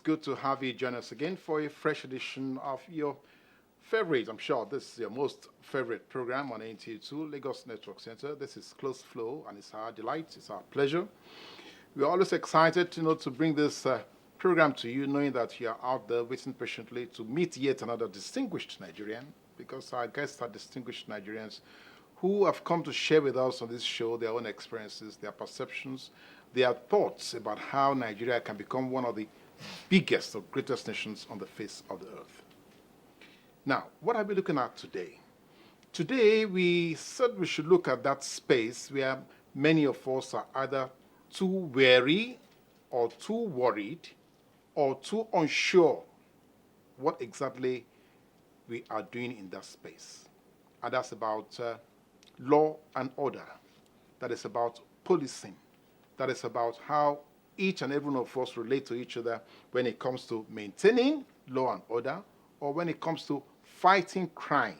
It's good to have you join us again for a fresh edition of your favorite, I'm sure this is your most favorite program on NTA2, Lagos Network Center. This is Close Flow, and it's our delight, it's our pleasure. We're always excited, to bring this program to you, knowing that you are out there waiting patiently to meet yet another distinguished Nigerian, because our guests are distinguished Nigerians who have come to share with us on this show their own experiences, their perceptions, their thoughts about how Nigeria can become one of the biggest or greatest nations on the face of the earth. Now, what are we looking at today? Today, we said we should look at that space where many of us are either too wary or too worried or too unsure what exactly we are doing in that space. And that's about law and order. That is about policing. That is about how each and every one of us relate to each other when it comes to maintaining law and order, or when it comes to fighting crime,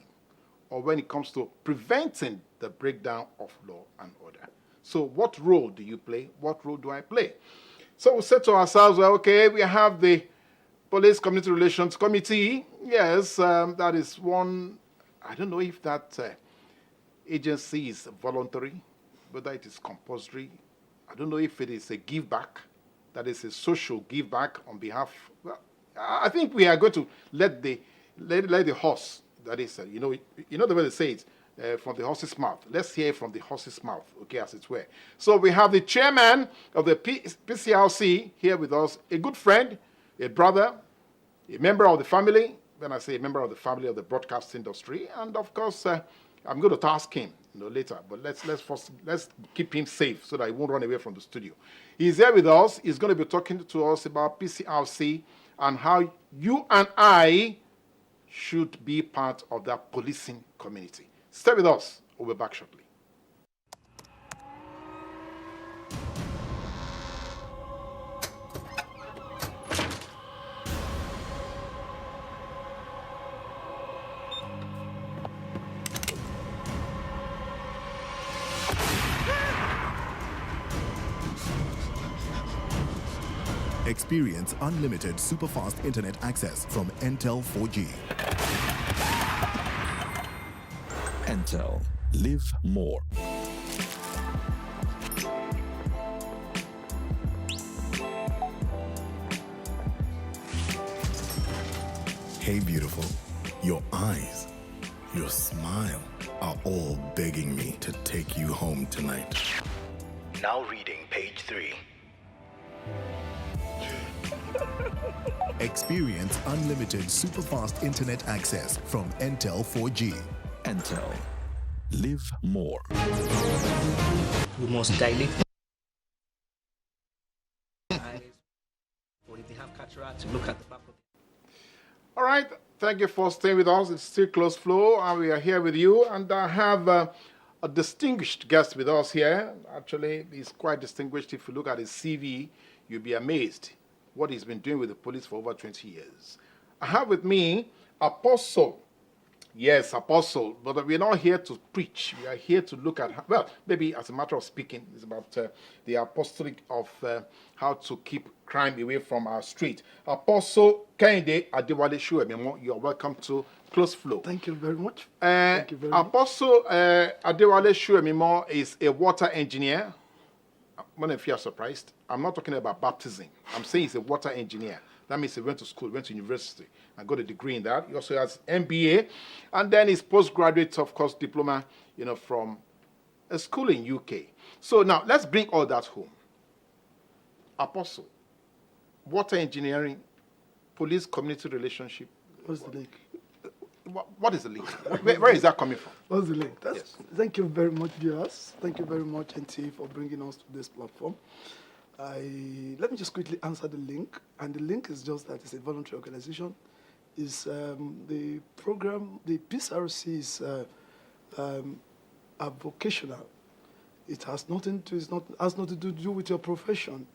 or when it comes to preventing the breakdown of law and order. So what role do you play? What role do I play? So we said to ourselves, well, okay, we have the Police Community Relations Committee. Yes, that is one. I don't know if that agency is voluntary, whether it is compulsory. I don't know if it is a give back, that is a social give back on behalf. Well, I think we are going to let the horse, that is, the way they say it, from the horse's mouth. Let's hear from the horse's mouth, okay, as it were. So we have the chairman of the PCRC here with us, a good friend, a brother, a member of the family. When I say a member of the family of the broadcast industry, and of course, I'm going to task him later, but let's keep him safe so that he won't run away from the studio. He's here with us. He's going to be talking to us about PCRC and how you and I should be part of that policing community. Stay with us. We'll be back shortly. Experience unlimited super-fast internet access from Entel 4G. Entel. Live more. Hey, beautiful. Your eyes, your smile are all begging me to take you home tonight. Now reading page 3. Experience unlimited super-fast internet access from Entel 4G. Entel. Live more. We must dilate. Or if they have cataract, look at the back of it. All right. Thank you for staying with us. It's still Close Flow, and we are here with you. And I have a distinguished guest with us here. Actually, he's quite distinguished. If you look at his CV, you'll be amazed what he's been doing with the police for over 20 years. I have with me Apostle. Yes, Apostle, but we're not here to preach. We are here to look at, well, maybe as a matter of speaking, it's about the apostolic of how to keep crime away from our street. Apostle Kehinde Adewale Showemimo, you are welcome to Close Flow. Thank you very much. Thank you very much. Apostle Adewale Showemimo is a water engineer. When if you are surprised, I'm not talking about baptism. I'm saying he's a water engineer. That means he went to school, went to university, and got a degree in that. He also has MBA, and then his postgraduate, of course, diploma, from a school in UK. So now let's bring all that home. Apostle, water engineering, police community relationship. What's the link? What is the link? Where is that coming from? What's the link? Yes. Thank you very much, viewers. Thank you very much, NT, for bringing us to this platform. Let me just quickly answer the link. And the link is just that it's a voluntary organization. It's the program, the PCRC is vocational. It has nothing to do with your profession.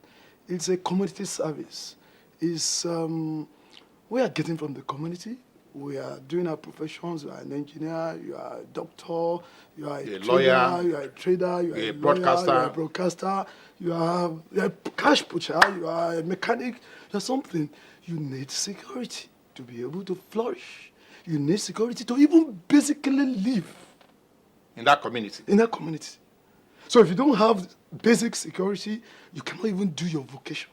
It's a community service. It's we are getting from the community. We are doing our professions. You are an engineer, you are a doctor, you are a lawyer, you are a trader, you are a broadcaster, you are a broadcaster, you are a cash pusher, you are a mechanic, you are something. you need security to be able to flourish. You need security to even basically live In that community. in that community. So if you don't have basic security, you cannot even do your vocation.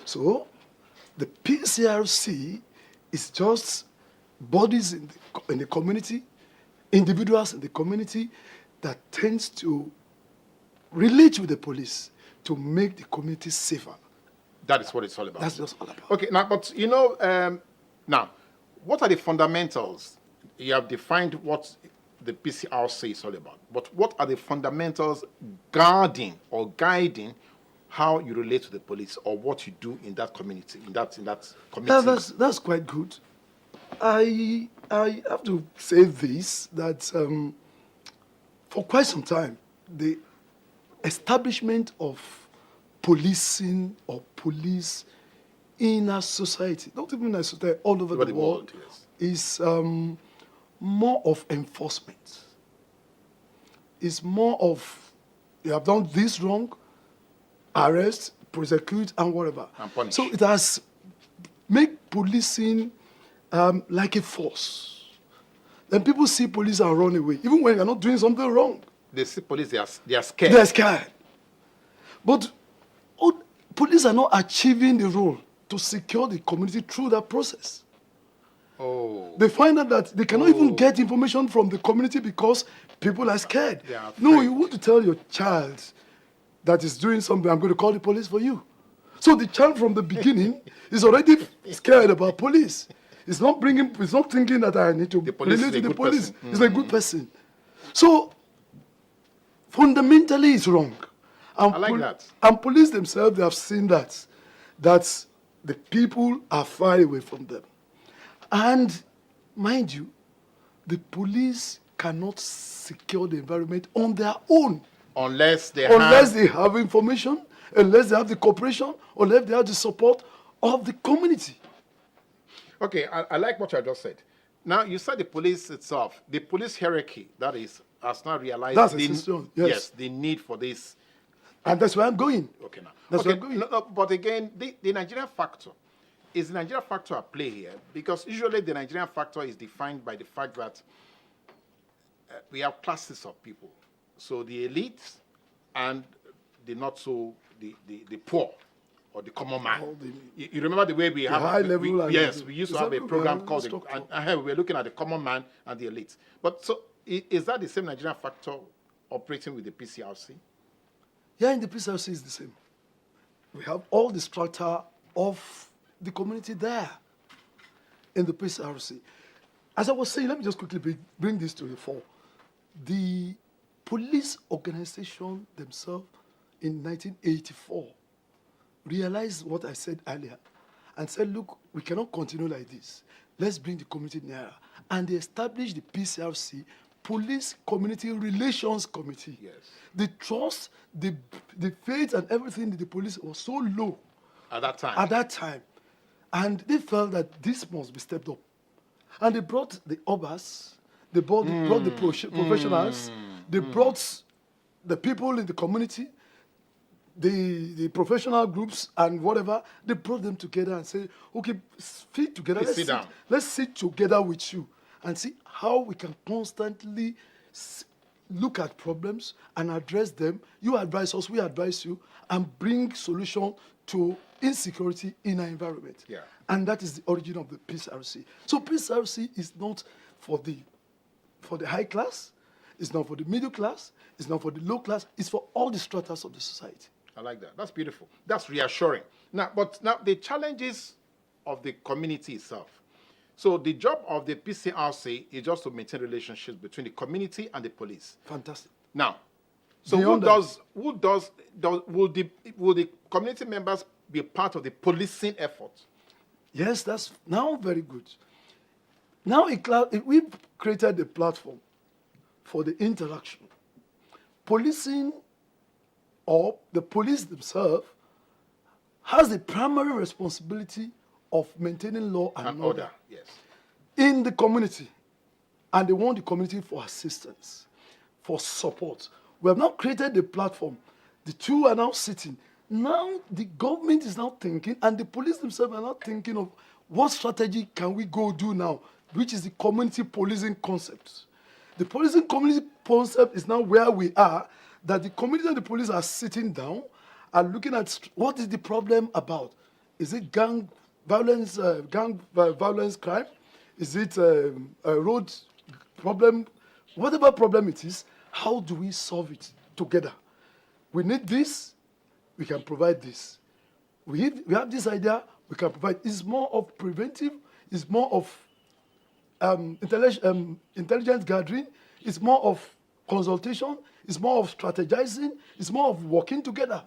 So the PCRC is just bodies in the community, individuals in the community that tends to relate with the police to make the community safer. That is what it's all about. That's just all about. Okay, now, but you know, now, what are the fundamentals? You have defined what the PCRC is all about, but what are the fundamentals guarding or guiding how you relate to the police or what you do in that community, in that community? That's quite good. I have to say this, that for quite some time, the establishment of policing or police in our society, not even in our society, all over the world, yes, is more of enforcement. It's more of, you have done this wrong, arrest, prosecute, and whatever. And punish. So it has made policing like a force. Then people see police and run away, even when you're not doing something wrong. They see police, they are scared. They're scared. But police are not achieving the role to secure the community through that process. Oh. They find out that they cannot even get information from the community because people are scared. They are No, afraid. you want to tell your child that is doing something, I'm going to call the police for you. So the child from the beginning is already scared about police. It's not thinking that I need to The police relate is a to the good police. person. It's a good person. So fundamentally it's wrong. And I like that. And police themselves, they have seen that the people are far away from them. And mind you, the police cannot secure the environment on their own Unless they have information, unless they have the cooperation, unless they have the support of the community. Okay, I like what you just said. Now, you said the police itself, the police hierarchy, that is, has not realized That's a system, yes. the need for this. And that's where I'm going. Okay, now. That's okay, where I'm going. no, but again, the Nigerian factor, is the Nigerian factor at play here? Because usually the Nigerian factor is defined by the fact that we have classes of people. So the elite and the not so, the poor, or the common man. You remember the way we have high level and yes, the- we used to have a program called structure. and we were looking at the common man and the elite. But so is that the same Nigerian factor operating with the PCRC? Yeah, in the PCRC is the same. We have all the strata of the community there in the PCRC. As I was saying, let me just quickly bring this to the fore. The police organization themselves in 1984 realized what I said earlier and said, look, we cannot continue like this. Let's bring the community nearer. And they established the PCRC, Police Community Relations Committee. Yes. The trust, the faith and everything in the police was so low At that time? at that time. And they felt that this must be stepped up. And they brought the obas, they brought the professionals, they brought the people in the community, the professional groups and whatever. They brought them together and said, okay, sit together. Let's sit down. Let's sit together with you and see how we can constantly look at problems and address them. You advise us, we advise you, and bring solution to insecurity in our environment. Yeah. And that is the origin of the PCRC. So PCRC is not for the high class, it's not for the middle class, it's not for the low class, it's for all the stratas of the society. I like that. That's beautiful. That's reassuring. Now the challenges of the community itself. So the job of the PCRC is just to maintain relationships between the community and the police. Fantastic. Now, so Beyond will the community members be part of the policing effort? Yes, that's now very good. Now we've created a platform for the interaction. Policing, or the police themselves, has the primary responsibility of maintaining law and order Yes. in the community. And they want the community for assistance, for support. We have now created a platform. The two are now sitting. Now the government is now thinking, and the police themselves are now thinking of what strategy can we go do now, which is the community policing concept. The policing community concept is now where we are, that the community and the police are sitting down and looking at what is the problem about. Is it gang violence, violence crime? Is it a road problem? Whatever problem it is, how do we solve it together? We need this, we can provide this. We have this idea, we can provide. It's more of preventive, it's more of intelligence gathering, it's more of consultation, it's more of strategizing, it's more of working together.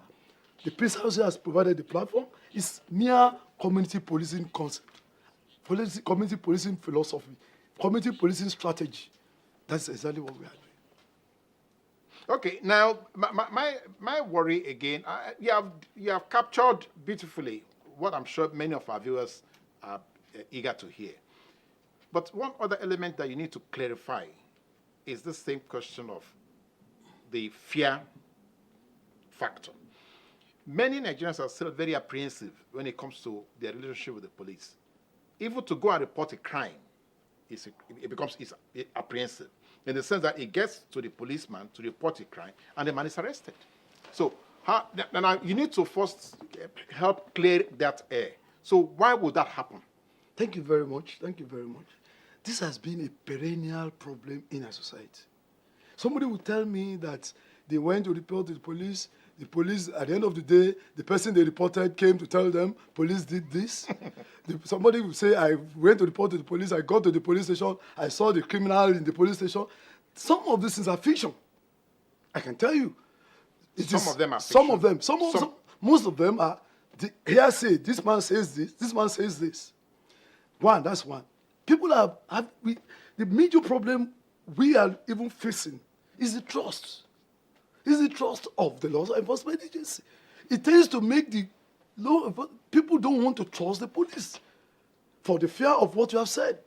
The PCRC has provided the platform. It's mere community policing concept, community policing philosophy, community policing strategy. That's exactly what we are doing. Okay, now my worry again, you have captured beautifully what I'm sure many of our viewers are eager to hear. But one other element that you need to clarify is the same question of the fear factor. Many Nigerians are still very apprehensive when it comes to their relationship with the police. Even to go and report a crime, it becomes apprehensive, in the sense that it gets to the policeman to report a crime, and the man is arrested. So now you need to first help clear that air. So why would that happen? Thank you very much. Thank you very much. This has been a perennial problem in our society. Somebody would tell me that they went to report to the police, at the end of the day, the person they reported came to tell them, police did this. Somebody would say, I went to report to the police, I got to the police station, I saw the criminal in the police station. Some of these things are fiction. I can tell you. Some of them are fiction. Some of them. Most of them are the hearsay. This man says this, this man says this. That's one. People the major problem we are even facing is the trust. Is the trust of the law enforcement agency. It tends to make the people don't want to trust the police for the fear of what you have said,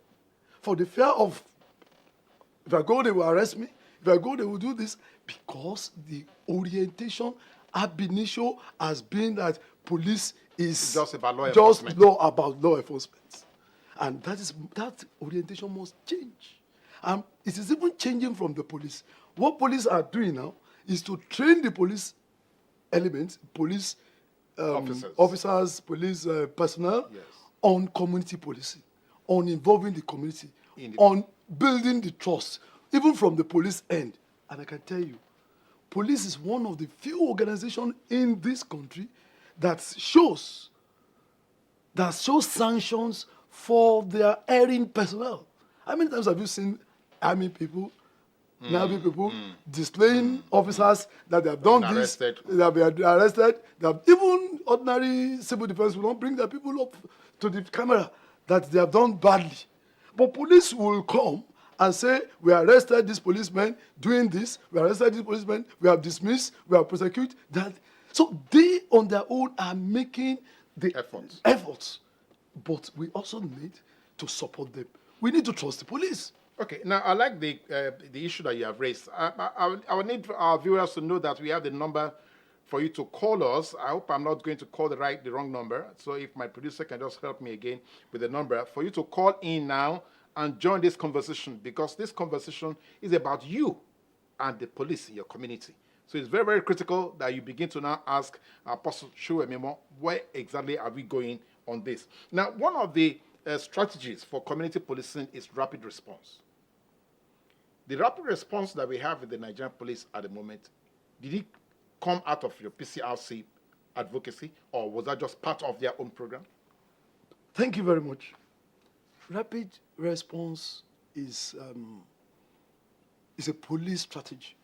for the fear of, if I go, they will arrest me, if I go, they will do this, because the orientation ab initio has been that police is just about law enforcement. And that orientation must change. It is even changing from the police. What police are doing now is to train the police elements, police officers, police personnel, yes, on community policing, on involving the community, on building the trust, even from the police end. And I can tell you, police is one of the few organizations in this country that shows sanctions for their erring personnel. How many times have you seen army people, Navy people displaying officers that they have done this, they have been arrested, even ordinary civil defense will not bring their people up to the camera that they have done badly. But police will come and say, we arrested this policeman doing this, we arrested this policeman, we have dismissed, we have prosecuted that. So they on their own are making the efforts. But we also need to support them. We need to trust the police. Okay, now I like the issue that you have raised. I would need our viewers to know that we have the number for you to call us. I hope I'm not going to call the wrong number. So if my producer can just help me again with the number, for you to call in now and join this conversation, because this conversation is about you and the police in your community. So it's very, very critical that you begin to now ask Apostle Showemimo, where exactly are we going on this? Now, one of the strategies for community policing is rapid response. The rapid response that we have with the Nigerian police at the moment, did it come out of your PCRC advocacy, or was that just part of their own program? Thank you very much. Rapid response is a police strategy.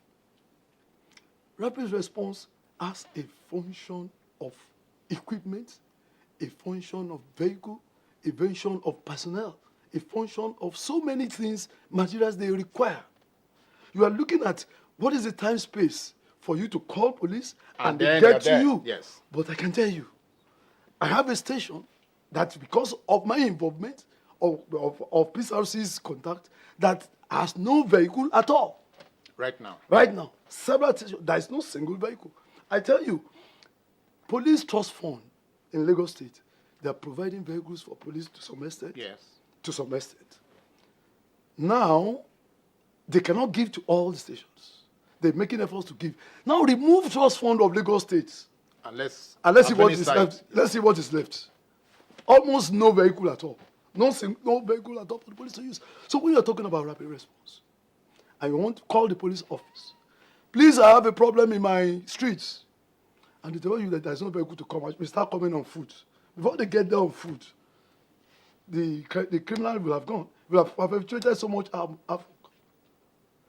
Rapid response has a function of equipment, a function of vehicle, a function of personnel, a function of so many things, materials they require. You are looking at what is the time space for you to call police and they get to you. Yes. But I can tell you, I have a station that, because of my involvement of PCRC's contact, that has no vehicle at all. Right now. Right now. Several stations, there is no single vehicle. I tell you, Police Trust Fund in Lagos State, they are providing vehicles for police to some extent. Yes. To some extent. Now, they cannot give to all the stations. They're making efforts to give. Now, remove Trust Fund of Lagos State. And let's see what is left. Let's see what is left. Almost no vehicle at all. No vehicle at all for the police to use. So when you're talking about rapid response, and you want to call the police office, please, I have a problem in my streets. And they tell you that there's no vehicle to come. We start coming on foot. Before they get there on foot, the criminal will have gone. Will have perpetrated so much havoc.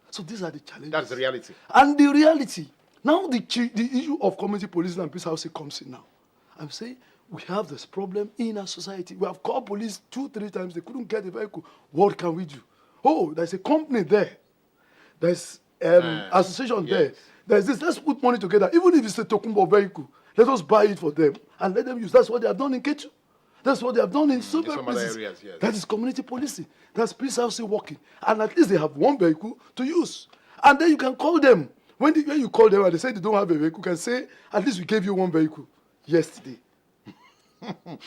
So these are the challenges. That's the reality. And the reality. Now the issue of community policing and peace housing comes in now. I'm saying we have this problem in our society. We have called police 2-3 times. They couldn't get the vehicle. What can we do? Oh, there's a company there. There's association there. There's this. Let's put money together. Even if it's a Tokumbo vehicle, let us buy it for them and let them use. That's what they have done in Ketu. That's what they have done in so many places. Areas, yes. That is community policing. That's peace housing working. And at least they have one vehicle to use. And then you can call them. When you call them and they say they don't have a vehicle, you can say, at least we gave you one vehicle yesterday.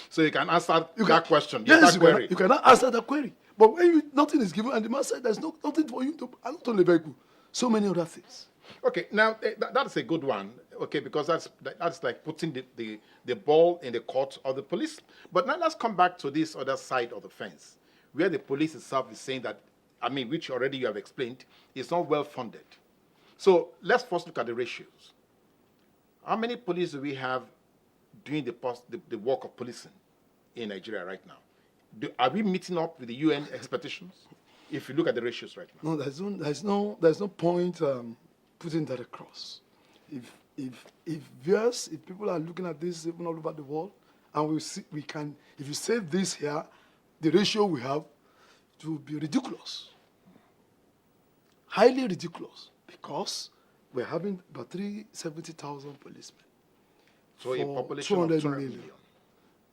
So you can answer that question. Yes, you cannot answer that query. But when nothing is given and the man said there's nothing for you to, and not only vehicle, so many other things. Okay, now that's a good one. Okay, because that's like putting the ball in the court of the police. But now let's come back to this other side of the fence, where the police itself is saying that, which already you have explained, is not well funded. So let's first look at the ratios. How many police do we have doing the work of policing in Nigeria right now? Are we meeting up with the UN expectations? If you look at the ratios right now. No, there's no point putting that across. If people are looking at this even all over the world, and if you say this here, the ratio we have, it will be ridiculous. Highly ridiculous, because we're having about 370,000 policemen. So a population of 200 million.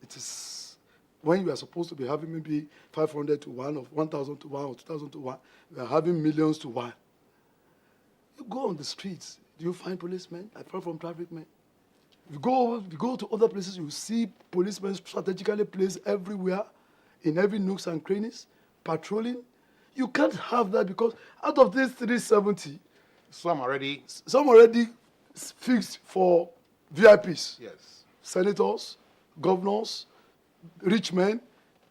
It is, when you are supposed to be having maybe 500 to 1 or 1,000 to 1 or 2,000 to 1, we are having millions to 1. You go on the streets, do you find policemen apart from traffic men? If you go to other places, you see policemen strategically placed everywhere, in every nooks and crannies, patrolling. You can't have that, because out of these 370, some already fixed for VIPs. Yes. Senators, governors, rich men,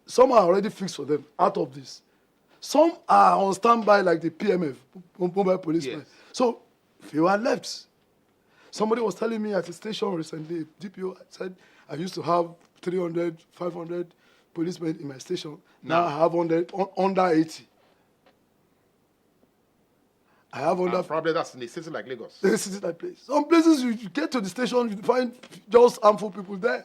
some are already fixed for them out of this. Some are on standby like the PMF, mobile policemen. Yes. So if you are left, somebody was telling me at a station recently, DPO said, I used to have 300, 500 policemen in my station. Now I have under 80. I have under... probably that's in a city like Lagos. In a city like place. Some places you get to the station, you find just harmful people there.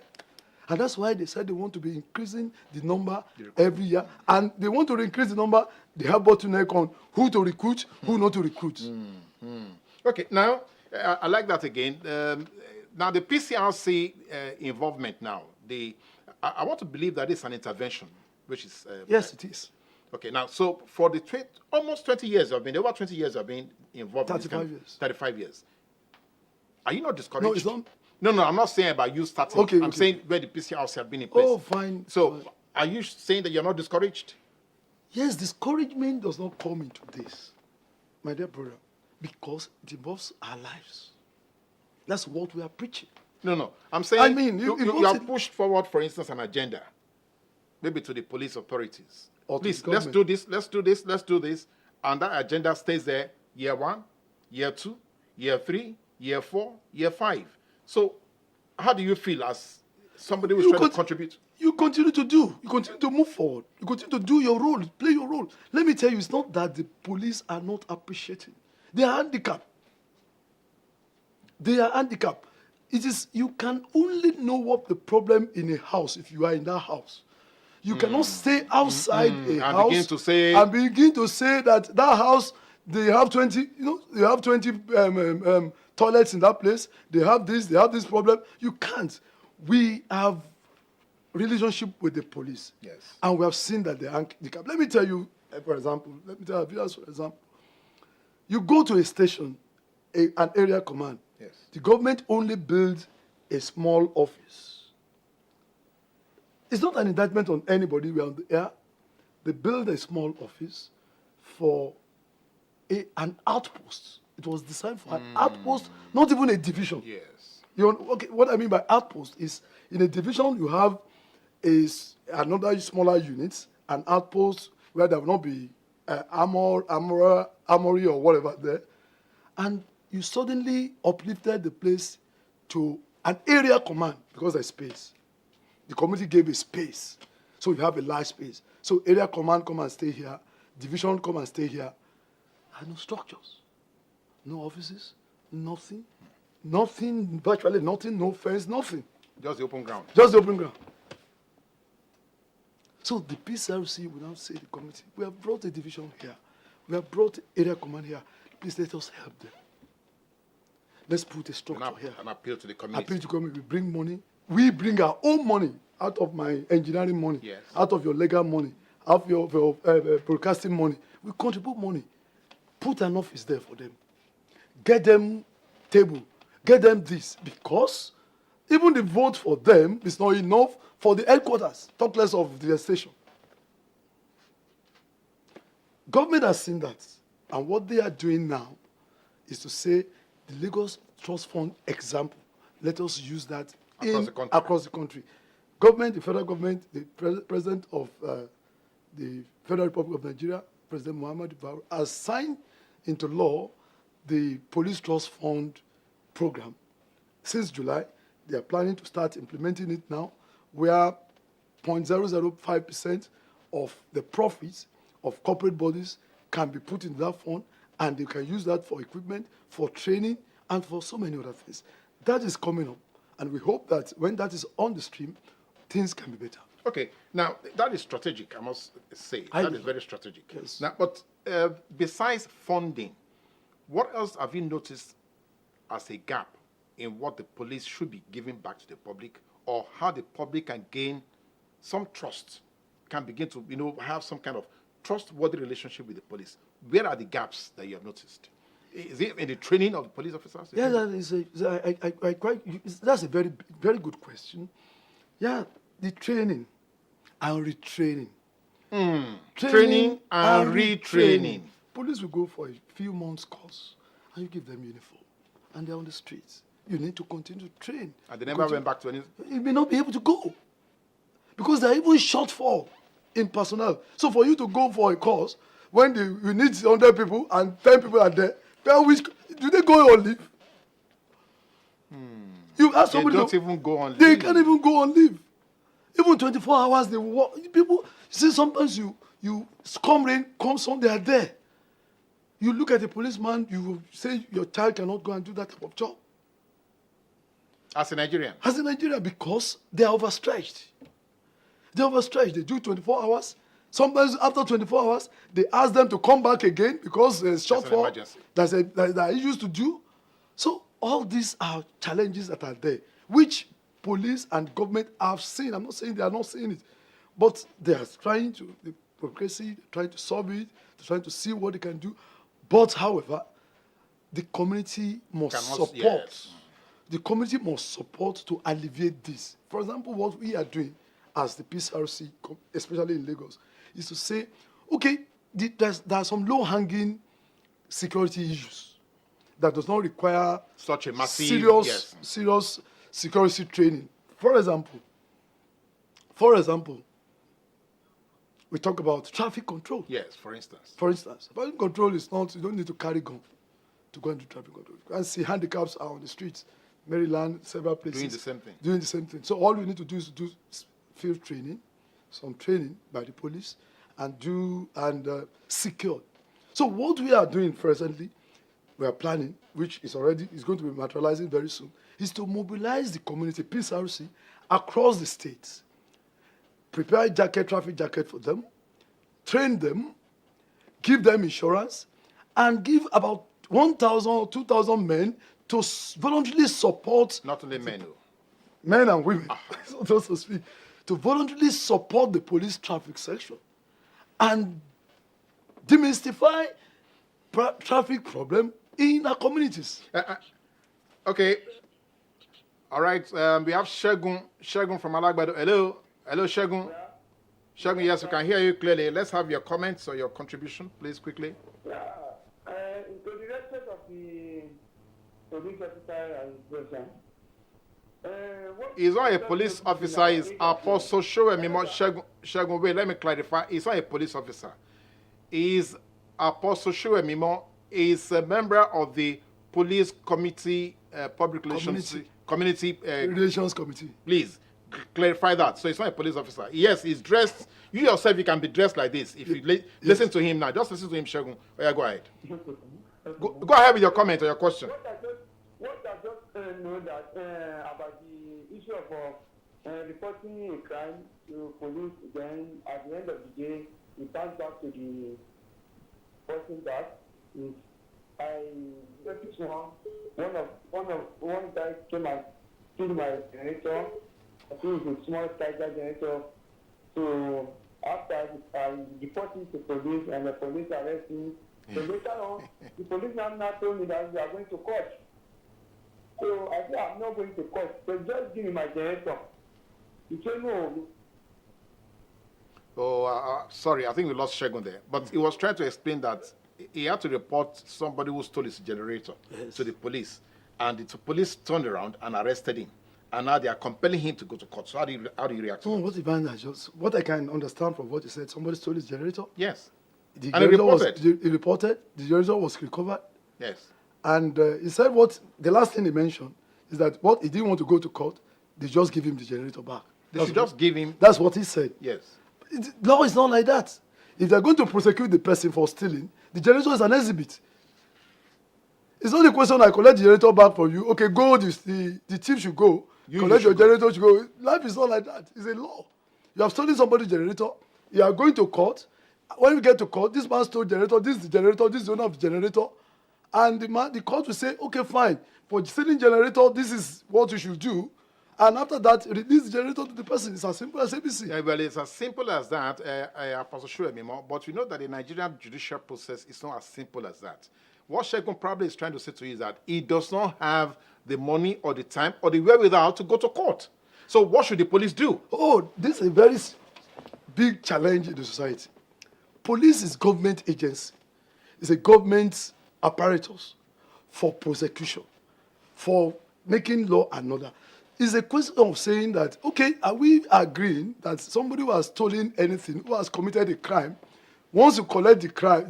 And that's why they said they want to be increasing the number every year. And they want to increase the number. They have bottleneck on who to recruit, who not to recruit. Okay, now, I like that again. Now, the PCRC involvement now, I want to believe that it's an intervention, which is... yes, it is. Okay, now, so for the almost 20 years over 20 years I've been involved 35 in this years. 35 years. Are you not discouraged? No, it's not. No, I'm not saying about you starting. Okay, I'm saying where the PCRC have been in place. Oh, fine. So, are you saying that you're not discouraged? Yes, discouragement does not come into this, my dear brother, because it involves our lives. That's what we are preaching. No. I'm saying you have pushed forward, for instance, an agenda, maybe to the police authorities. Please, let's do this, and that agenda stays there year 1, year 2, year 3, year 4, year 5. So, how do you feel as somebody who's trying to contribute? You continue to do. You continue to move forward. You continue to do your role, play your role. Let me tell you, it's not that the police are not appreciating. They are handicapped. It is, you can only know what the problem in a house if you are in that house. You cannot stay outside a house and begin to say that house, they have 20, they have 20 toilets in that place. They have this problem. You can't. We have relationship with the police. Yes. And we have seen that they are handicapped. Let me tell you, for example, you go to a station, an area command. Yes. The government only builds a small office. It's not an indictment on anybody. We are on the air. They built a small office for an outpost. It was designed for an outpost, not even a division. Yes. Okay, what I mean by outpost is in a division you have another smaller unit, an outpost where there will not be armory or whatever there, and you suddenly uplifted the place to an area command because there's space. The community gave a space, so you have a large space. So area command come and stay here, division come and stay here, and no structures, no offices, nothing, virtually nothing, no fence, nothing. Just the open ground. Just the open ground. So the PCRC will now say to the community, we have brought a division here. We have brought area command here. Please let us help them. Let's put a structure here. An appeal to the community. Appeal to the community. We bring money. We bring our own money out of my engineering money, yes, out of your legal money, out of your broadcasting money. We contribute money. Put an office there for them. Get them table. Get them this. Because even the vote for them is not enough for the headquarters, talk less of the station. Government has seen that. And what they are doing now is to say the Lagos Trust Fund example. Let us use that across the country. Government, the federal government, the president of the Federal Republic of Nigeria, President Muhammadu Buhari, has signed into law the Police Trust Fund program. Since July, they are planning to start implementing it now, where 0.005% of the profits of corporate bodies can be put into that fund, and they can use that for equipment, for training, and for so many other things. That is coming up, and we hope that when that is on the stream, things can be better. Okay, now that is strategic, I must say. That is very strategic. Yes. Now, but besides funding, what else have you noticed as a gap in what the police should be giving back to the public, or how the public can gain some trust, can begin to, have some kind of trustworthy relationship with the police? Where are the gaps that you have noticed? Is it in the training of the police officers? Yeah, that's a very, very good question. Yeah, the training and retraining. Training and retraining. Police will go for a few months course, and you give them uniform, and they're on the streets. You need to continue to train. And they never went back to any... You may not be able to go, because they're even shortfall in personnel. So for you to go for a course, when you need 100 people and 10 people are there, do they go on leave? You ask somebody, they don't even go on leave. They can't even go on leave. Even 24 hours, they work. People, see, sometimes you come rain, come sun, they are there. You look at a policeman, you will say your child cannot go and do that type of job. As a Nigerian? As a Nigerian, because they are overstretched. They are overstretched. They do 24 hours. Sometimes after 24 hours, they ask them to come back again because there's shortfall. There are issues to do. So all these are challenges that are there, which police and government have seen. I'm not saying they are not seeing it, but they are trying to, the progressive, trying to solve it, trying to see what they can do. But however, the community must support. Yes. The community must support to alleviate this. For example, what we are doing as the PCRC, especially in Lagos, is to say, okay, there are some low-hanging security issues that does not require such a massive, serious security training. For example, we talk about traffic control. Yes, for instance. Traffic control is not, you don't need to carry gun to go and do traffic control. You can see handicaps are on the streets, Maryland, several places. Doing the same thing. So all we need to do is to do field training, some training by the police, and secure. So what we are doing presently, we are planning, which is going to be materializing very soon, is to mobilize the community, PCRC, across the states. Prepare traffic jacket for them, train them, give them insurance, and give about 1,000 or 2,000 men to voluntarily support... Not only men, men and women, so to speak, to voluntarily support the police traffic section and demystify traffic problem in our communities. Okay, All right, we have Shegun from Alagbado. Hello, Shegun. Shegun, yes, we can hear you clearly. Let's have your comments or your contribution, please, quickly. To the respect of the police officer and person, he's not a police officer, he's Apostle Showemimo. Shegun, wait, let me clarify. He's not a police officer. He's Apostle Showemimo. He's a member of the police committee, public relations community Relations committee. Please clarify that. So he's not a police officer. Yes, he's dressed. You yourself, you can be dressed like this. If you listen to him now, just listen to him, Shegun. Oh, yeah, go ahead. Go ahead with your comment or your question. What I just know that about the issue of reporting a crime to police, then at the end of the day, it comes back to the person that is. I noticed one guy came and killed my generator. I think it's a small tiger generator. So after I reported to police and the police arrested me, so later on, the police now told me that we are going to court. So I said, I'm not going to court. So just give me my generator. He said, no. Oh, sorry, I think we lost Shegun there. But he was trying to explain that he had to report somebody who stole his generator to the police. And the police turned around and arrested him. And now they are compelling him to go to court. So how do you react to that? What I can understand from what you said, somebody stole his generator. Yes. The And he reported. He reported. The generator was recovered. Yes. And he said the last thing he mentioned is that what he didn't want to go to court, they just give him the generator back. They should just give him. That's what he said. Yes. Law is not like that. If they're going to prosecute the person for stealing, the generator is an exhibit. It's not a question I collect the generator back for you. Okay, go, the thief should go. Collect your generator should go. Life is not like that. It's a law. You have stolen somebody's generator. You are going to court. When you get to court, this man stole generator, this is the generator, this is the owner of the generator. And the court will say, okay, fine. For stealing generator, this is what you should do. And after that, release the generator to the person. It's as simple as ABC. Yeah, well, it's as simple as that, Apostle Showemimo. But we know that the Nigerian judicial process is not as simple as that. What Shegun probably is trying to say to you is that he does not have the money or the time or the wherewithal to go to court. So what should the police do? Oh, this is a very big challenge in the society. Police is government agency. It's a government apparatus for prosecution, for making law and order. It's a question of saying that, okay, are we agreeing that somebody who has stolen anything, who has committed a crime, wants to collect the crime,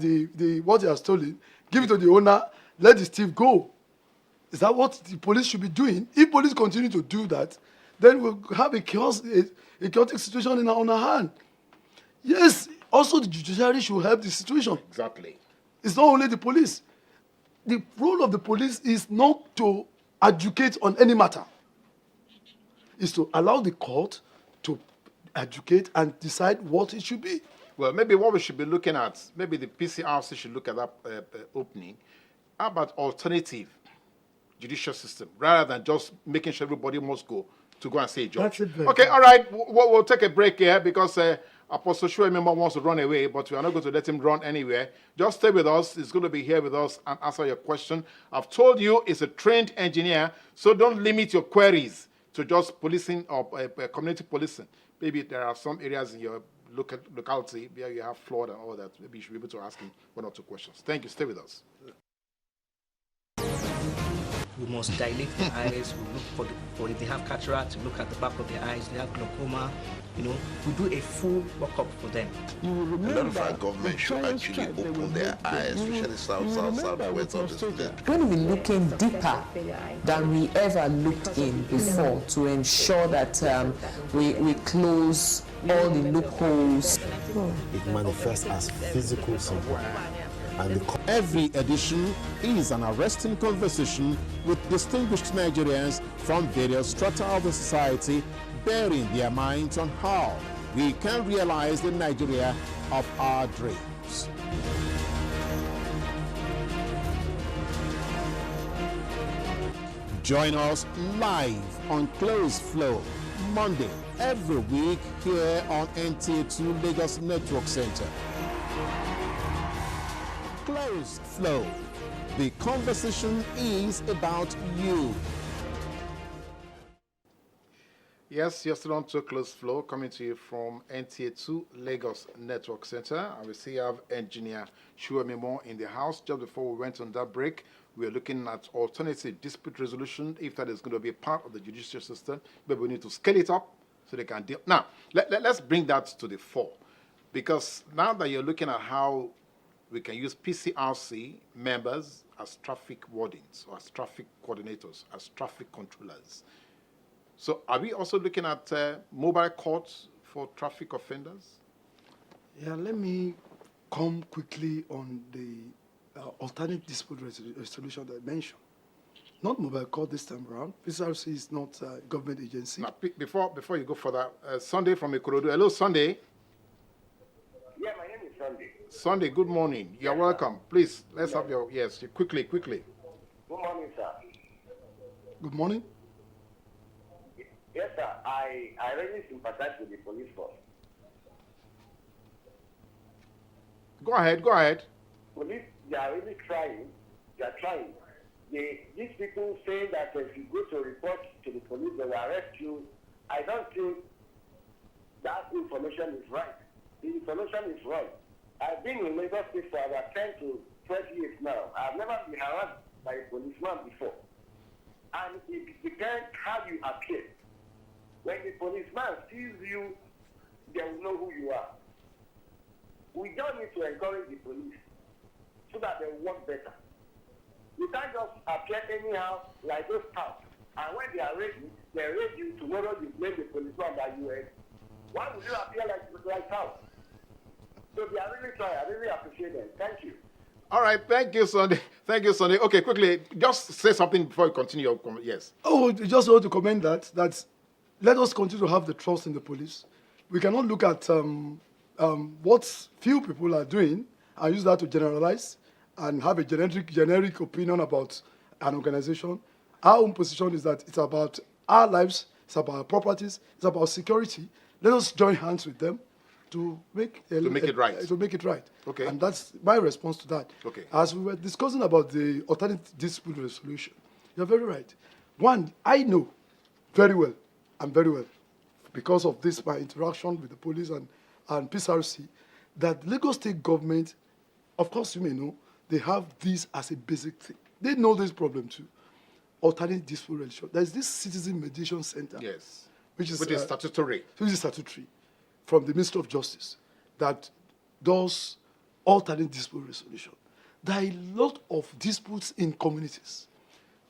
what he has stolen, give it to the owner, let the thief go? Is that what the police should be doing? If police continue to do that, then we'll have a chaotic situation on our hand. Yes, also the judiciary should help the situation. Exactly. It's not only the police. The role of the police is not to educate on any matter. It's to allow the court to educate and decide what it should be. Well, maybe what we should be looking at, maybe the PCRC should look at that opening. How about alternative judicial system, rather than just making sure everybody must go to go and see a judge? That's it. Okay, all right, we'll take a break here because Apostle Showemimo wants to run away, but we are not going to let him run anywhere. Just stay with us. He's going to be here with us and answer your question. I've told you he's a trained engineer, so don't limit your queries to just policing or community policing. Maybe there are some areas in your locality where you have flawed and all that. Maybe you should be able to ask him one or two questions. Thank you. Stay with us. We must dilate the eyes. We look for if they have cataract, to look at the back of their eyes. They have glaucoma. We do a full workup for them. A lot of our government should actually open their eyes, especially southwest of the state. When we're looking deeper than we ever looked in before to ensure that we close all the loopholes. It manifests as physical symptoms. Every edition is an arresting conversation with distinguished Nigerians from various strata of the society, bearing their minds on how we can realize the Nigeria of our dreams. Join us live on Close Flow, Monday, every week here on NTA2 Lagos Network Center. Close Flow. The conversation is about you. Yes, you're still on to Close Flow, coming to you from NTA2 Lagos Network Center. And we still have Engineer Showemimo in the house. Just before we went on that break, we are looking at alternative dispute resolution, if that is going to be a part of the judicial system. But we need to scale it up so they can deal. Now, let's bring that to the fore. Because now that you're looking at how we can use PCRC members as traffic wardens, or as traffic coordinators, as traffic controllers. So are we also looking at mobile courts for traffic offenders? Yeah, let me come quickly on the alternate dispute resolution that I mentioned. Not mobile court this time around. PCRC is not a government agency. Now, before you go further, Sunday from Ikorodu. Hello, Sunday. Yeah, my name is Sunday. Sunday, good morning. You're welcome. Please, let's have your, yes, quickly. Good morning, sir. Good morning. Yes, sir. I really sympathize with the police force. Go ahead. Police, they are really trying. They are trying. These people say that if you go to report to the police, they will arrest you. I don't think that information is right. The information is wrong. I've been in Lagos State for about 10 to 12 years now. I've never been harassed by a policeman before. And it depends how you appear. When the policeman sees you, they will know who you are. We don't need to encourage the police so that they work better. You can't just appear anyhow like those touts. And when they are ready, they raise you. Tomorrow you blame the policeman that you had. Why would you appear like touts? So they are really trying. I really appreciate them. Thank you. All right, thank you, Sunday. Okay, quickly, just say something before you continue your comment. Yes. Oh, just want to comment that let us continue to have the trust in the police. We cannot look at what few people are doing and use that to generalize and have a generic opinion about an organization. Our own position is that it's about our lives, it's about our properties, it's about security. Let us join hands with them to make it right. Okay. And that's my response to that. Okay. As we were discussing about the alternative dispute resolution, you're very right. One, I know very well, because of this, my interaction with the police and PCRC, that Lagos State government, of course you may know, they have this as a basic thing. They know this problem too. Alternative dispute resolution. There's this citizen mediation center. Yes. Which is statutory. Which is statutory from the Ministry of Justice that does alternate dispute resolution. There are a lot of disputes in communities.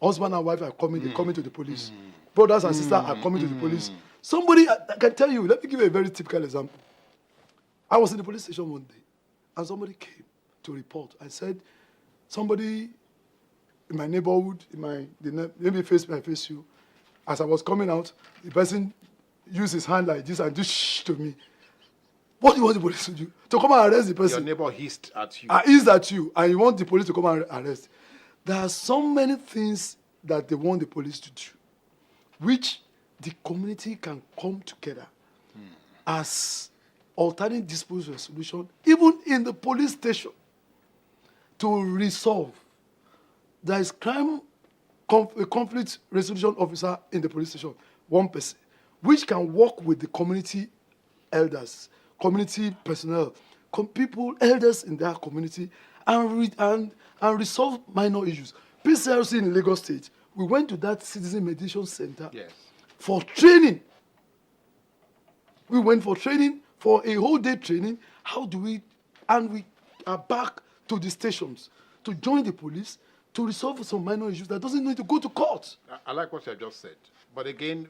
Husband and wife are coming to the police. Brothers and sisters are coming to the police. Somebody, I can tell you, let me give you a very typical example. I was in the police station one day, and somebody came to report and said, somebody in my neighborhood, let me face me, I face you. As I was coming out, the person used his hand like this and just shh to me. What do you want the police to do? To come and arrest the person? Your neighbor hissed at you. Hissed at you, and you want the police to come and arrest. There are so many things that they want the police to do, which the community can come together as alternate dispute resolution, even in the police station, to resolve. There is a conflict resolution officer in the police station, one person, which can work with the community elders, community personnel, elders in their community, and resolve minor issues. PCRC in Lagos State, we went to that citizen mediation center for training. We went for training, for a whole day training. We are back to the stations to join the police to resolve some minor issues that doesn't need to go to court. I like what you have just said. But again,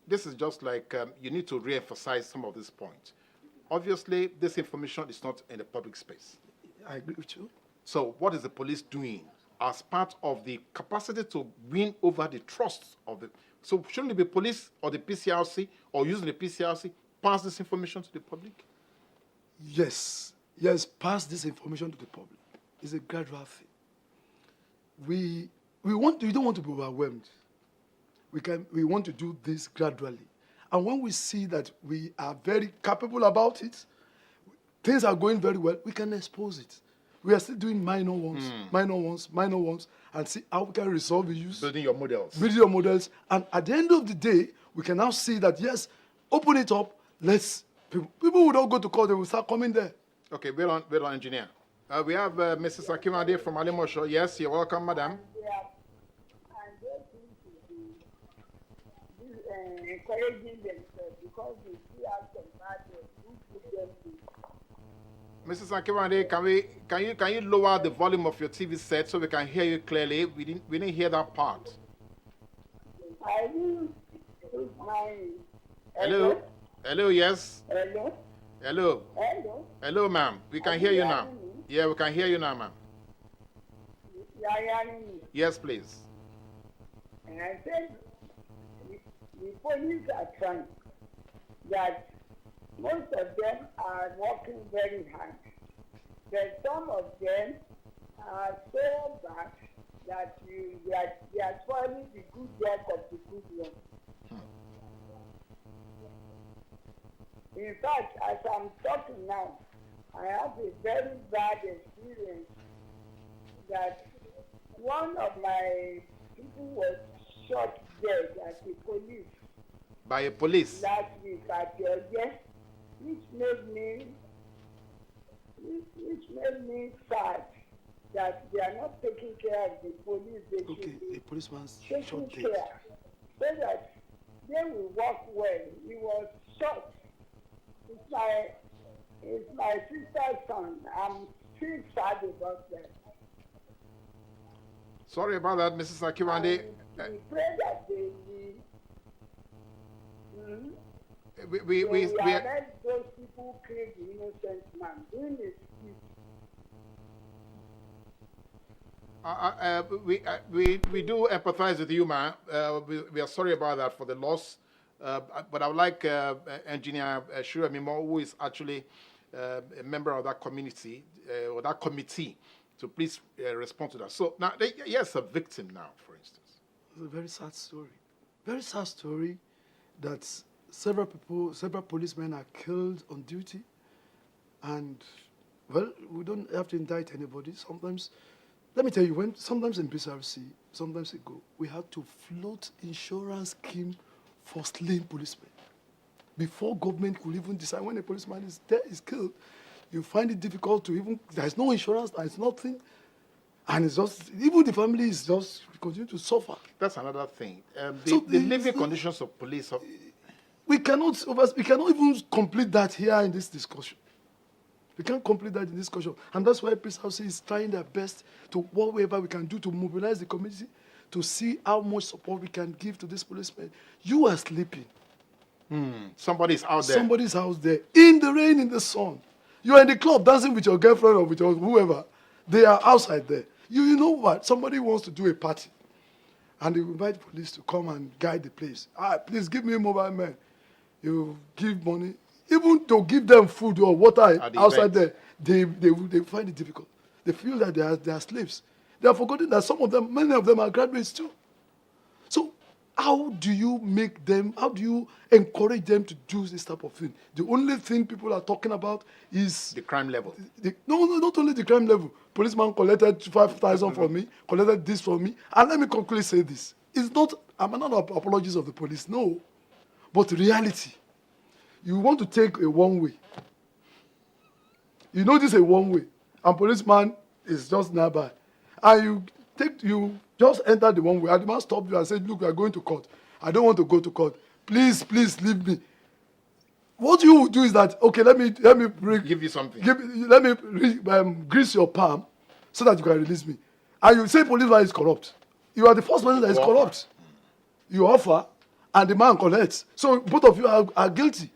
this is just like you need to re-emphasize some of these points. Obviously, this information is not in the public space. I agree with you. So what is the police doing as part of the capacity to win over the trust of the... So shouldn't it be police or the PCRC or using the PCRC pass this information to the public? Yes, pass this information to the public. It's a gradual thing. We don't want to be overwhelmed. We want to do this gradually. And when we see that we are very capable about it, things are going very well, we can expose it. We are still doing minor ones, and see how we can resolve issues. Building your models. Building your models. And at the end of the day, we can now see that, yes, open it up. People will not go to court. They will start coming there. Okay, wait on, engineer. We have Mrs. Akimade from Alimosho. Yes, you're welcome, madam. Encouraging themselves because they see us some Mrs. Akimade, can you lower the volume of your TV set so we can hear you clearly? We didn't hear that part. I will put my hello. Hello, yes. Hello. Hello. Hello. Hello, ma'am. We can hear you now. Yeah, we can hear you now, ma'am. You are hearing me? Yes, please. And I said, the police are trying. That most of them are working very hard. But some of them are so bad that they are spoiling the good work of the good one. In fact, as I'm talking now, I have a very bad experience that one of my people was shot dead at the police. By a police? Last week at Georgia, which made me sad that they are not taking care of the police. They should be a policeman's taking shot dead. care so that they will work well. He was shot. It's my sister's son. I'm still sad about that. Sorry about that, Mrs. Akimade. We pray that we arrest those people who killed the innocent man. Doing it. We do empathize with you, man. We are sorry about that for the loss. But I would like Engineer Showemimo, who is actually a member of that community or that committee, to please respond to that. So now, yes, a victim now, for instance. It's a very sad story. Very sad story that several policemen are killed on duty. And, well, we don't have to indict anybody. Sometimes, let me tell you, sometimes in PCRC, sometimes ago, we had to float insurance scheme for slain policemen. Before government could even decide when a policeman is dead, is killed, you find it difficult to even, there's no insurance, there's nothing. And it's just, even the family is just continue to suffer. That's another thing. The living conditions of police. We cannot even complete that here in this discussion. We can't complete that in this discussion. And that's why PCRC is trying their best to whatever we can do to mobilize the community to see how much support we can give to this policeman. You are sleeping. Somebody's out there. Somebody's out there. In the rain, in the sun. You are in the club dancing with your girlfriend or with your whoever. They are outside there. You know what? Somebody wants to do a party. And they invite police to come and guide the place. Please give me a mobile man. You give money. Even to give them food or water outside there, they find it difficult. They feel that they are slaves. They have forgotten that many of them are graduates too. So how do you encourage them to do this type of thing? The only thing people are talking about is the crime level. No, not only the crime level. Policeman collected 5,000 from me, collected this from me. And let me quickly say this. I'm not apologies of the police, no. But reality. You want to take a one-way. You know this is a one-way. And policeman is just nearby. And you just enter the one-way. And the man stopped you and said, look, we are going to court. I don't want to go to court. Please leave me. What you would do is that, okay, let me give you something. Let me grease your palm so that you can release me. And you say policeman is corrupt. You are the first person that is corrupt. You offer, and the man collects. So both of you are guilty.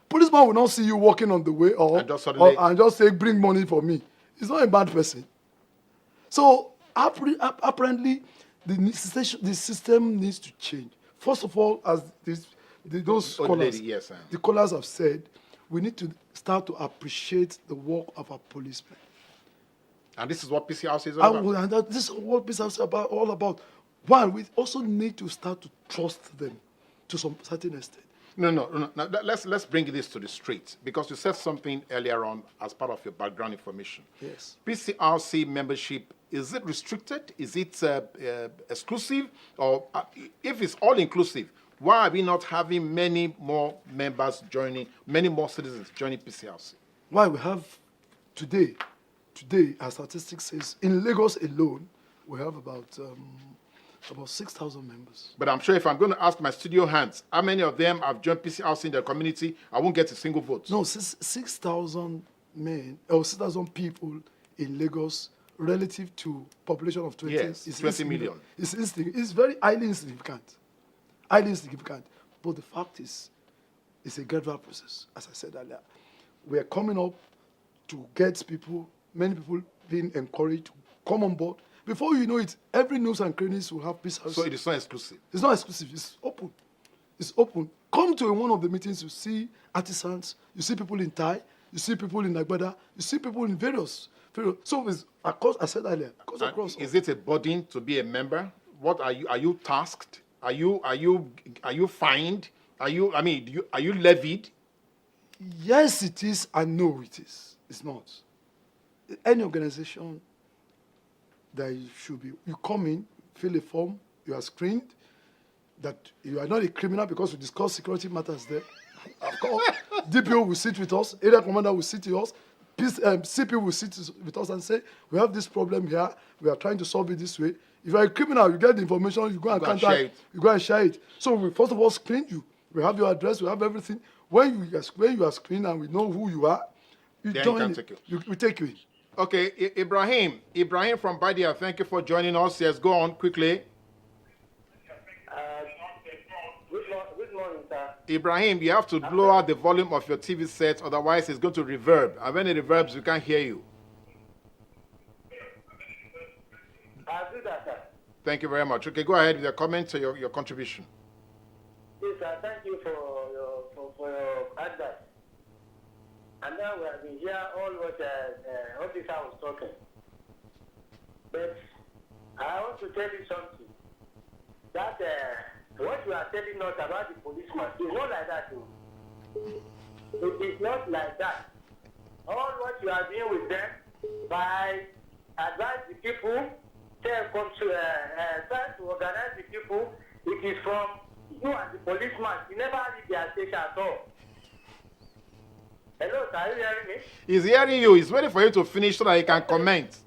Policeman will not see you walking on the way and just say, bring money for me. He's not a bad person. So apparently, the system needs to change. First of all, as those scholars, the scholars have said, we need to start to appreciate the work of our policemen. And this is what PCRC is about. And this is what PCRC is all about. One, we also need to start to trust them to some certain extent. No. Let's bring this to the straight, because you said something earlier on as part of your background information. Yes. PCRC membership, is it restricted? Is it exclusive? Or if it's all inclusive, why are we not having many more members joining, many more citizens joining PCRC? Why we have today, our statistics says in Lagos alone, we have about 6,000 members. But I'm sure if I'm going to ask my studio hands, how many of them have joined PCRC in their community, I won't get a single vote. No, 6,000 men, or 6,000 people in Lagos relative to population of 20. Yes, 20 million. It's very highly insignificant. Highly insignificant. But the fact is, it's a gradual process, as I said earlier. We are coming up to get people, many people being encouraged to come on board. Before you know it, every nooks and crannies will have PCRC. So it is not exclusive? It's not exclusive. It's open. It's open. Come to one of the meetings, you see artisans, you see people in Thai, you see people in Agbada, you see people in various. So it's across, I said earlier, across. Is it a burden to be a member? What are you? Are you tasked? Are you fined? Are you levied? Yes, it is, and no, it is. It's not. Any organization that you should be, you come in, fill a form, you are screened, that you are not a criminal because we discuss security matters there. Of course, DPO will sit with us, area commander will sit with us, CP will sit with us and say, we have this problem here, we are trying to solve it this way. If you are a criminal, you get the information, you go and contact, you go and share it. So we first of all screen you. We have your address, we have everything. When you are screened and we know who you are, we take you in. Okay, Ibrahim from Badia, thank you for joining us. Yes, go on quickly. Good morning, sir. Ibrahim, you have to lower the volume of your TV set, otherwise it's going to reverb. And when it reverbs, we can't hear you. I'll do that, sir. Thank you very much. Okay, go ahead with your comment or your contribution. Yes, sir. Thank you for your advice. And now we have been here all what officer was talking. But I want to tell you something. That what you are telling us about the policeman is not like that. It is not like that. All what you are doing with them by advise the people, try to organize the people, it is from you and the policeman. You never leave their station at all. Hello, sir, are you hearing me? He's hearing you. He's waiting for you to finish so that he can comment.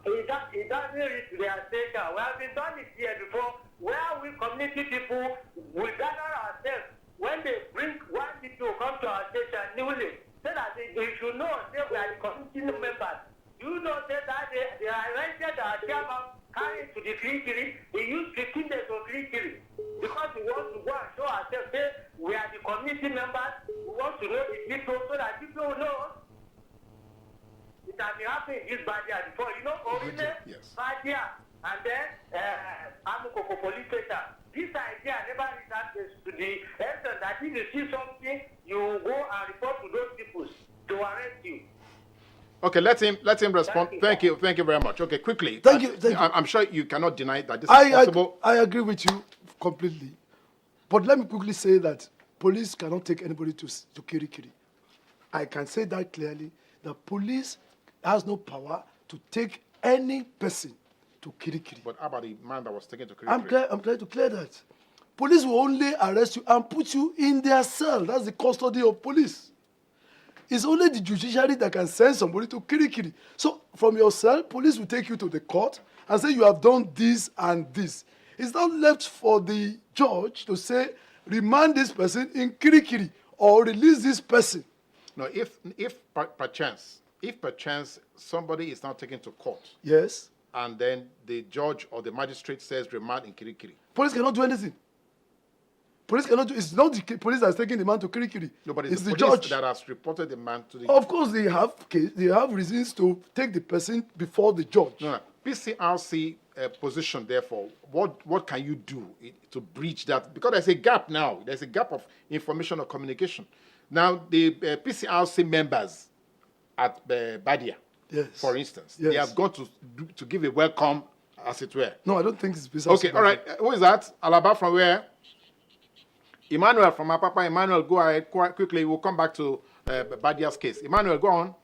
He doesn't reach their station. We have been done it here before, where we community people will gather ourselves. When they bring one people come to our station newly, so that they should know that we are the community members. You know that they are arrested our chairman carrying to the Kirikiri. He used 15 days of Kirikiri because we want to go and show ourselves that we are the community members. We want to know the people so that people will know. It has been happening in this Badia before. You know, Orine, Badia, and then Amukoko police station. This idea never reached access to the extent that if you see something, you go and report to those people to arrest you. Okay, let him respond. Thank you very much. Okay, quickly. Thank you. I'm sure you cannot deny that this is possible. I agree with you completely. But let me quickly say that police cannot take anybody to Kirikiri. I can say that clearly. The police has no power to take any person to Kirikiri. But how about the man that was taken to Kirikiri? I'm trying to clear that. Police will only arrest you and put you in their cell. That's the custody of police. It's only the judiciary that can send somebody to Kirikiri. So from your cell, police will take you to the court and say you have done this and this. It's not left for the judge to say, remand this person in Kirikiri or release this person. No, if perchance somebody is now taken to court. Yes. And then the judge or the magistrate says remand in Kirikiri. Police cannot do anything. Police cannot do. It's not the police that's taking the man to Kirikiri. No, but it's the police judge that has reported the man to the. Of course, they have reasons to take the person before the judge. No. PCRC position, therefore, what can you do to bridge that? Because there's a gap now. There's a gap of information or communication. Now, the PCRC members at Badia, yes, for instance, yes, they have gone to give a welcome, as it were. No, I don't think it's PCRC. Okay, all right. Who is that? Alaba from where? Emmanuel from Apapa. Emmanuel, go ahead quite quickly. We'll come back to Badia's case. Emmanuel, go on.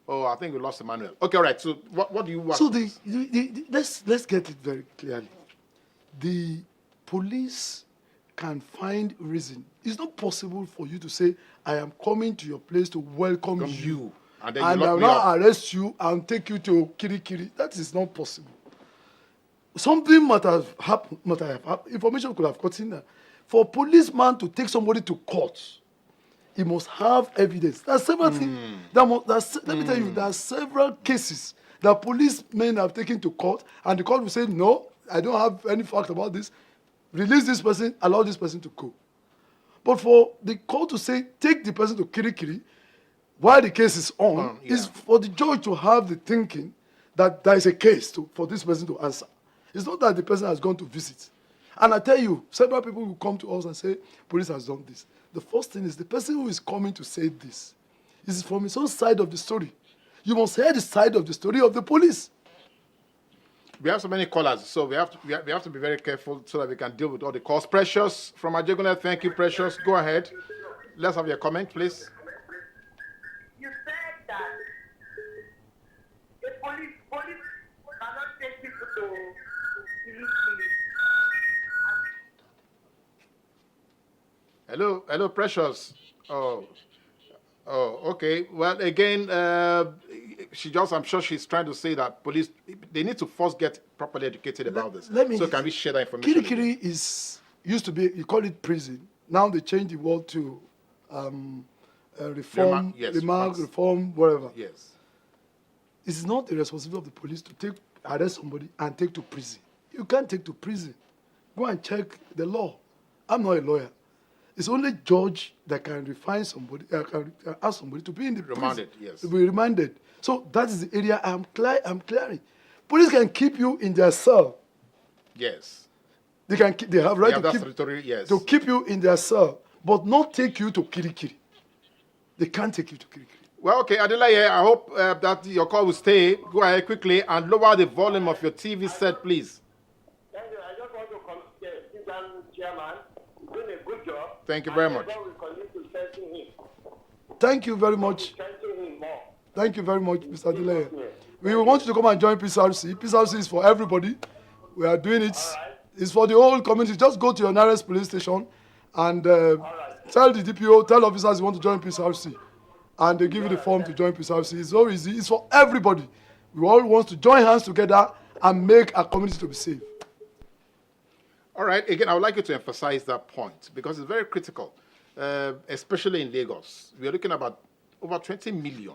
Oh, I think we lost Emmanuel. Okay, all right. So what do you want? So let's get it very clearly. The police can find reason. It's not possible for you to say, I am coming to your place to welcome you. And I will not arrest you and take you to Kirikiri. That is not possible. Something might have happened. Information could have gotten there. For a policeman to take somebody to court, he must have evidence. There are several things. Let me tell you, there are several cases that policemen have taken to court, and the court will say, no, I don't have any fact about this. Release this person, allow this person to go. But for the court to say, take the person to Kirikiri, while the case is on, is for the judge to have the thinking that there is a case for this person to answer. It's not that the person has gone to visit. And I tell you, several people will come to us and say, police has done this. The first thing is the person who is coming to say this is from his own side of the story. You must hear the side of the story of the police. We have so many callers, so we have to be very careful so that we can deal with all the calls. Precious from Ajeguna, thank you, Precious. Go ahead. Let's have your comment, please. You said that the police cannot take people to Hello, Precious. Oh, okay. Well, again, I'm sure she's trying to say that police, they need to first get properly educated about this. So can we share that information? Kirikiri used to be, you call it prison. Now they changed the word to reform, reform, whatever. Yes. It's not the responsibility of the police to arrest somebody and take to prison. You can't take to prison. Go and check the law. I'm not a lawyer. It's only judge that can refine somebody, can ask somebody to be in the remanded, prison, yes. to be remanded. So that is the area I'm clearing. Police can keep you in their cell. Yes. They have right to keep you in their cell, but not take you to Kirikiri. They can't take you to Kirikiri. Well, okay, Adelaide, I hope that your call will stay. Go ahead quickly and lower the volume of your TV set, please. Thank you. I just want to commend Chairman. Doing a good job. Thank you very much. Thank you very much. Thank you very much, Mr. Adelaide. We want you to come and join PCRC. PCRC is for everybody. We are doing it. It's for the whole community. Just go to your nearest police station and tell the DPO, tell officers you want to join PCRC. And they give you the form to join PCRC. It's so easy. It's for everybody. We all want to join hands together and make our community to be safe. All right. Again, I would like you to emphasize that point because it's very critical, especially in Lagos. We are looking about over 20 million.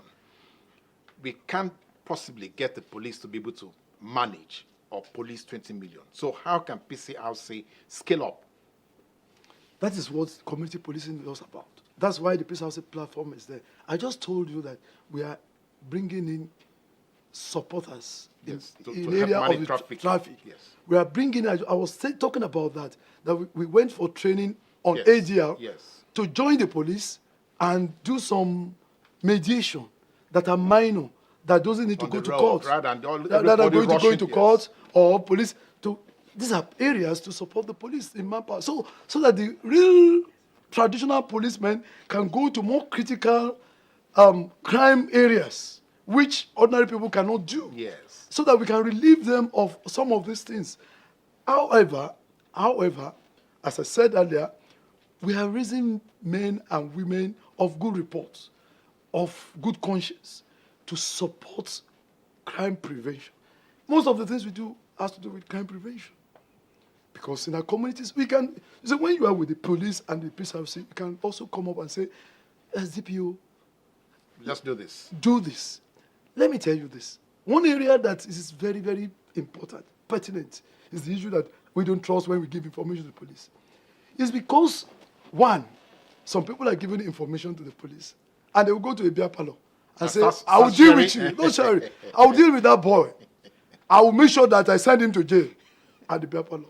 We can't possibly get the police to be able to manage or police 20 million. So how can PCRC scale up? That is what community policing is about. That's why the PCRC platform is there. I just told you that we are bringing in supporters in area of the traffic. Yes. We are bringing, I was talking about that we went for training on ADL to join the police and do some mediation that are minor, that doesn't need to go to court. Rather than that are going to go into court or police. These are areas to support the police in manpower. So that the real traditional policemen can go to more critical crime areas, which ordinary people cannot do. Yes. So that we can relieve them of some of these things. However, as I said earlier, we are raising men and women of good reports, of good conscience, to support crime prevention. Most of the things we do has to do with crime prevention. Because in our communities, so when you are with the police and the PCRC, you can also come up and say, SDPO, let's do this. Do this. Let me tell you this. One area that is very, very important, pertinent, is the issue that we don't trust when we give information to the police. It's because, one, some people are giving information to the police, and they will go to a beer parlor and say, I will deal with you. Don't share it. I will deal with that boy. I will make sure that I send him to jail at the beer parlor.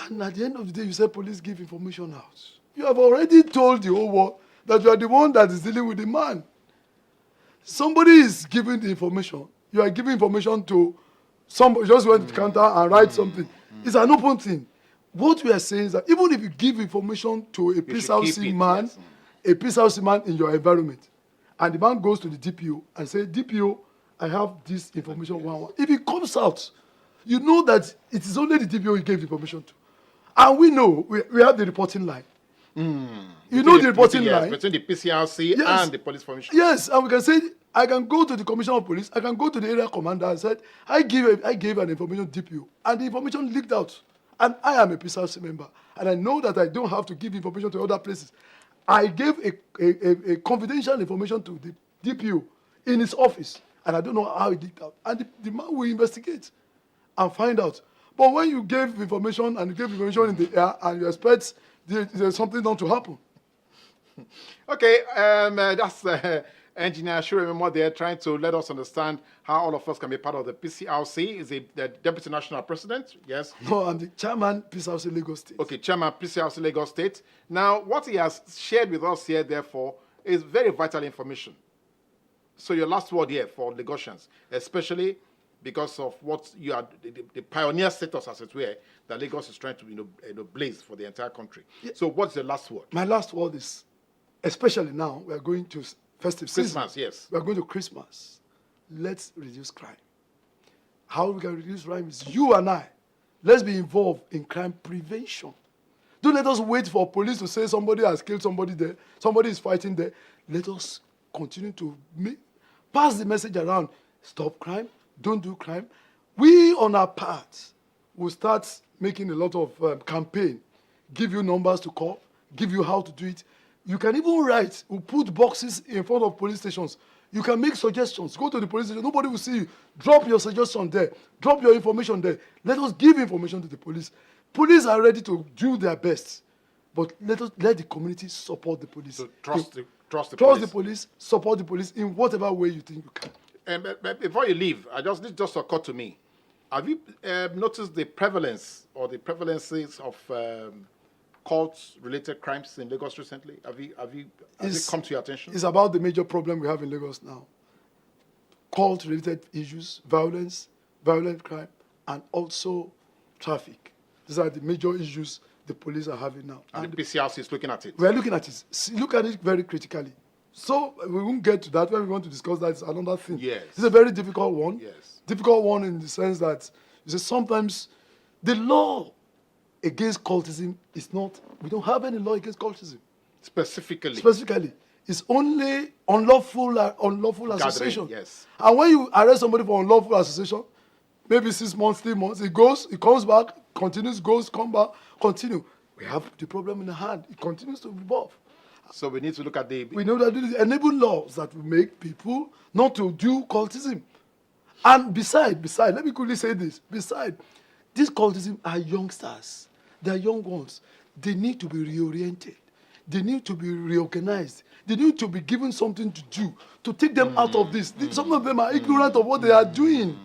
And at the end of the day, you say police give information out. You have already told the whole world that you are the one that is dealing with the man. Somebody is giving the information. You are giving information to somebody, just went to the counter and write something. It's an open thing. What we are saying is that even if you give information to a PCRC man, a PCRC man in your environment, and the man goes to the DPO and says, DPO, I have this information. If it comes out, you know that it is only the DPO you gave the information to. And we know, we have the reporting line. You know the reporting line. Between the PCRC and the police formation. Yes, and we can say, I can go to the commissioner of police, I can go to the area commander and said, I gave an information to DPO, and the information leaked out. And I am a PCRC member, and I know that I don't have to give information to other places. I gave a confidential information to the DPO in his office, and I don't know how it leaked out. And the man will investigate and find out. But when you gave information and you gave information in the air and you expect there's something not to happen. Okay, that's Engineer Showemimo there trying to let us understand how all of us can be part of the PCRC. Is he the Deputy National President? Yes. No, I'm the Chairman, PCRC Lagos State. Okay, Chairman, PCRC Lagos State. Now, what he has shared with us here, therefore, is very vital information. So your last word here for Lagosians, especially because of what you are, the pioneer status, as it were, that Lagos is trying to blaze for the entire country. Yeah. So what's the last word? My last word is, especially now, we are going to festive Christmas, season. Yes. We are going to Christmas. Let's reduce crime. How we can reduce crime is you and I. Let's be involved in crime prevention. Don't let us wait for police to say somebody has killed somebody there, somebody is fighting there. Let us continue to pass the message around. Stop crime. Don't do crime. We, on our part, will start making a lot of campaign. Give you numbers to call. Give you how to do it. You can even write. We'll put boxes in front of police stations. You can make suggestions. Go to the police station. Nobody will see you. Drop your suggestion there. Drop your information there. Let us give information to the police. Police are ready to do their best. But let the community support the police. So trust the police. Support the police in whatever way you think you can. But before you leave, this just occurred to me. Have you noticed the prevalence or the prevalences of cult-related crimes in Lagos recently? Has it come to your attention? It's about the major problem we have in Lagos now. Cult-related issues, violent crime, and also traffic. These are the major issues the police are having now. And the PCRC is looking at it. We are looking at it. Look at it very critically. So we won't get to that when we want to discuss that. It's another thing. Yes. It's a very difficult one. Yes. Difficult one in the sense that sometimes the law against cultism is not, we don't have any law against cultism. Specifically. It's only unlawful association. Yes. And when you arrest somebody for unlawful association, maybe 6 months, 3 months, he comes back, continues, come back, continue. We have the problem in the hand. It continues to revolve. So we need to look at we know that there enable laws that will make people not to do cultism. And besides, let me quickly say this. Besides, these cultism are youngsters. They are young ones. They need to be reoriented. They need to be reorganized. They need to be given something to do to take them out of this. Some of them are ignorant of what they are doing.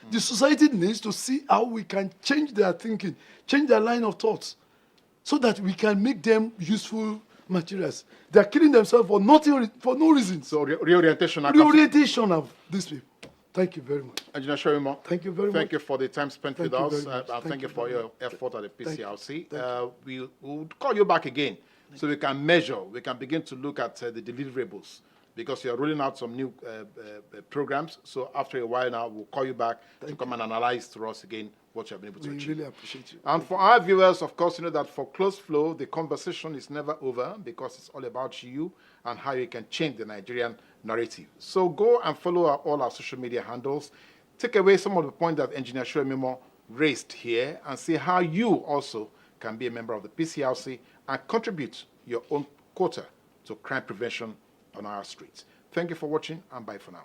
The society needs to see how we can change their thinking, change their line of thoughts, so that we can make them useful materials. They are killing themselves for nothing, for no reason. So reorientation of these people. Thank you very much. Engineer Showemimo, thank you very much. Thank you for the time spent with us. Thank you for your effort at the PCRC. We'll call you back again so we can measure, we can begin to look at the deliverables, because you're rolling out some new programs. So after a while now, we'll call you back to come and analyze to us again what you have been able to achieve. We really appreciate you. And for our viewers, of course, you know that for Close Flow, the conversation is never over, because it's all about you and how you can change the Nigerian narrative. So go and follow all our social media handles. Take away some of the points that Engineer Showemimo raised here and see how you also can be a member of the PCRC and contribute your own quota to crime prevention on our streets. Thank you for watching, and bye for now.